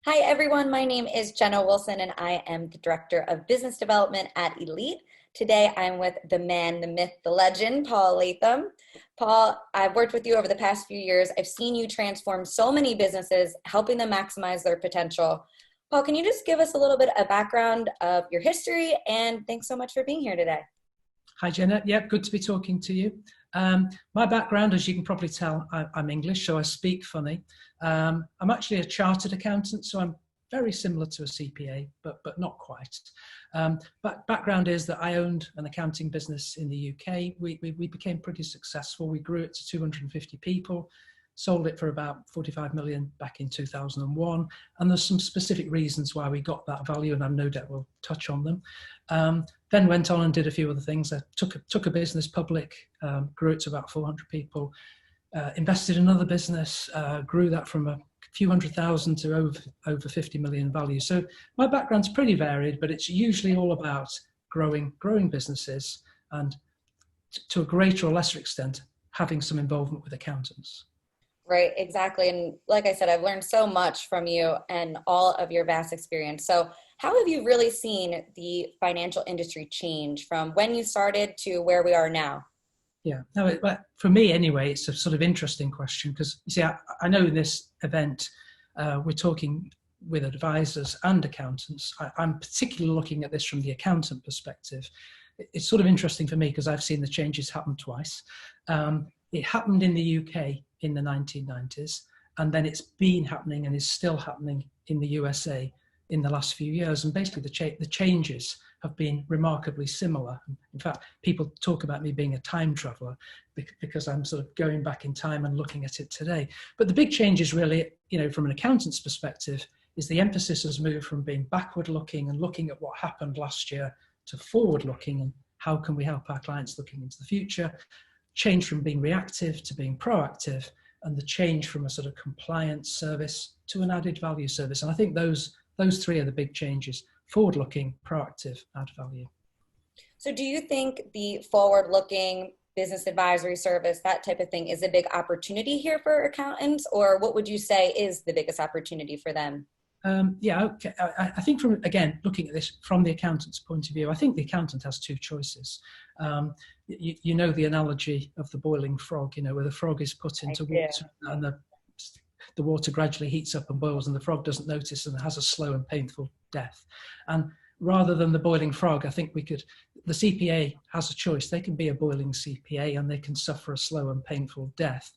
Hi, everyone. My name is Jena Wilson, and I am the Director of Business Development at Elite. Today, I'm with the man, the myth, the legend, Paul Latham. Paul, I've worked with you over the past few years. I've seen you transform so many businesses, helping them maximize their potential. Paul, can you just give us a little bit of background of your history? And thanks so much for being here today. Hi, Jenna. Yeah, good to be talking to you. My background, as you can probably tell, I'm English, so I speak funny. I'm actually a chartered accountant, so I'm very similar to a CPA, but not quite. But background is that I owned an accounting business in the UK. We became pretty successful. We grew it to 250 people, sold it for about 45 million back in 2001. And there's some specific reasons why we got that value, and I've no doubt we'll touch on them. Then went on and did a few other things. I took a business public, grew it to about 400 people, invested in another business, grew that from a few hundred thousand to over 50 million value. So my background's pretty varied, but it's usually all about growing businesses and to a greater or lesser extent, having some involvement with accountants. Right, exactly. And like I said, I've learned so much from you and all of your vast experience. So how have you really seen the financial industry change from when you started to where we are now? Yeah, no, for me anyway, it's a sort of interesting question because you see, I know in this event, we're talking with advisors and accountants. I'm particularly looking at this from the accountant perspective. It's sort of interesting for me because I've seen the changes happen twice. It happened in the UK in the 1990s, and then it's been happening and is still happening in the USA in the last few years. And basically the changes have been remarkably similar. In fact, people talk about me being a time traveler because I'm sort of going back in time and looking at it today. But the big change is really, from an accountant's perspective, is the emphasis has moved from being backward looking and looking at what happened last year to forward looking and how can we help our clients looking into the future. Change from being reactive to being proactive, and the change from a sort of compliance service to an added value service. And I think those three are the big changes: forward-looking, proactive, add value. So do you think the forward-looking business advisory service, that type of thing, is a big opportunity here for accountants, or what would you say is the biggest opportunity for them? Okay. I think looking at this from the accountant's point of view, I think the accountant has two choices. You know the analogy of the boiling frog, where the frog is put into water and the water gradually heats up and boils and the frog doesn't notice and has a slow and painful death. And rather than the boiling frog, I think the CPA has a choice. They can be a boiling CPA and they can suffer a slow and painful death.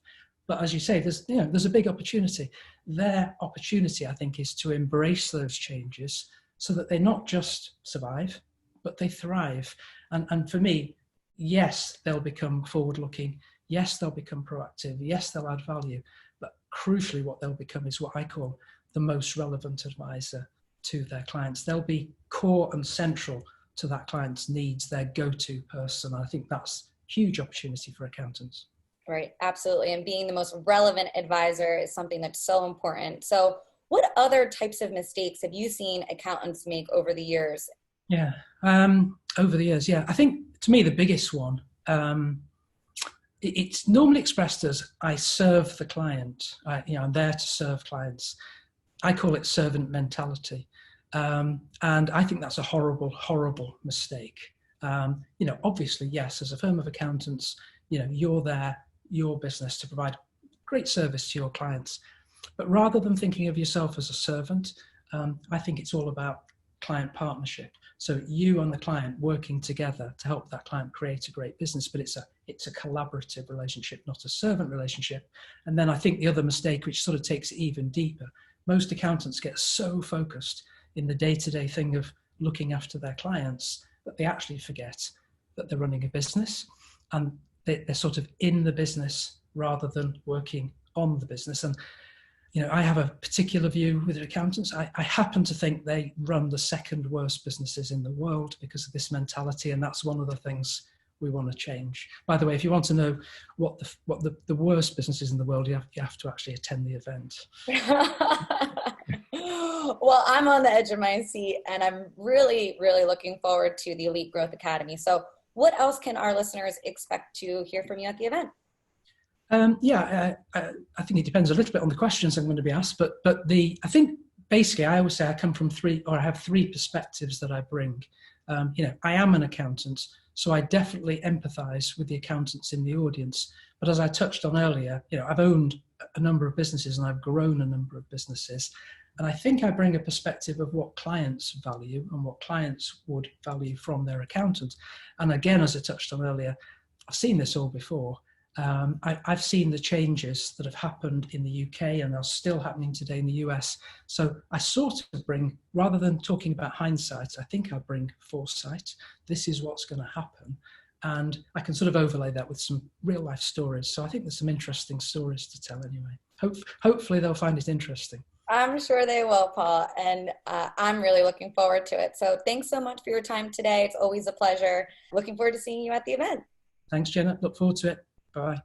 But as you say, there's a big opportunity. Their opportunity, I think, is to embrace those changes so that they not just survive, but they thrive. And for me, yes, they'll become forward-looking. Yes, they'll become proactive. Yes, they'll add value. But crucially, what they'll become is what I call the most relevant advisor to their clients. They'll be core and central to that client's needs, their go-to person. I think that's a huge opportunity for accountants. Right, absolutely. And being the most relevant advisor is something that's so important. So what other types of mistakes have you seen accountants make over the years? Yeah, over the years, yeah. I think to me, the biggest one, it's normally expressed as I serve the client. I'm there to serve clients. I call it servant mentality. And I think that's a horrible, horrible mistake. Obviously, yes, as a firm of accountants, you're there, your business to provide great service to your clients. But rather than thinking of yourself as a servant, I think it's all about client partnership. So you and the client working together to help that client create a great business, but it's a collaborative relationship, not a servant relationship. And then I think the other mistake, which sort of takes it even deeper, most accountants get so focused in the day-to-day thing of looking after their clients that they actually forget that they're running a business and they're sort of in the business rather than working on the business. And, I have a particular view with accountants. I happen to think they run the second worst businesses in the world because of this mentality. And that's one of the things we want to change. By the way, if you want to know what the worst businesses in the world, you have to actually attend the event. Well, I'm on the edge of my seat and I'm really, really looking forward to the Elite Growth Academy. So what else can our listeners expect to hear from you at the event? I think it depends a little bit on the questions I'm going to be asked, but I think basically, I always say I come from I have three perspectives that I bring. I am an accountant, so I definitely empathize with the accountants in the audience. But as I touched on earlier, I've owned a number of businesses and I've grown a number of businesses. And I think I bring a perspective of what clients value and what clients would value from their accountant. And again, as I touched on earlier, I've seen this all before. I've seen the changes that have happened in the UK and are still happening today in the US. So I sort of bring, rather than talking about hindsight, I think I bring foresight. This is what's going to happen. And I can sort of overlay that with some real life stories. So I think there's some interesting stories to tell anyway. Hopefully they'll find it interesting. I'm sure they will, Paul, and I'm really looking forward to it. So thanks so much for your time today. It's always a pleasure. Looking forward to seeing you at the event. Thanks, Jenna. Look forward to it. Bye.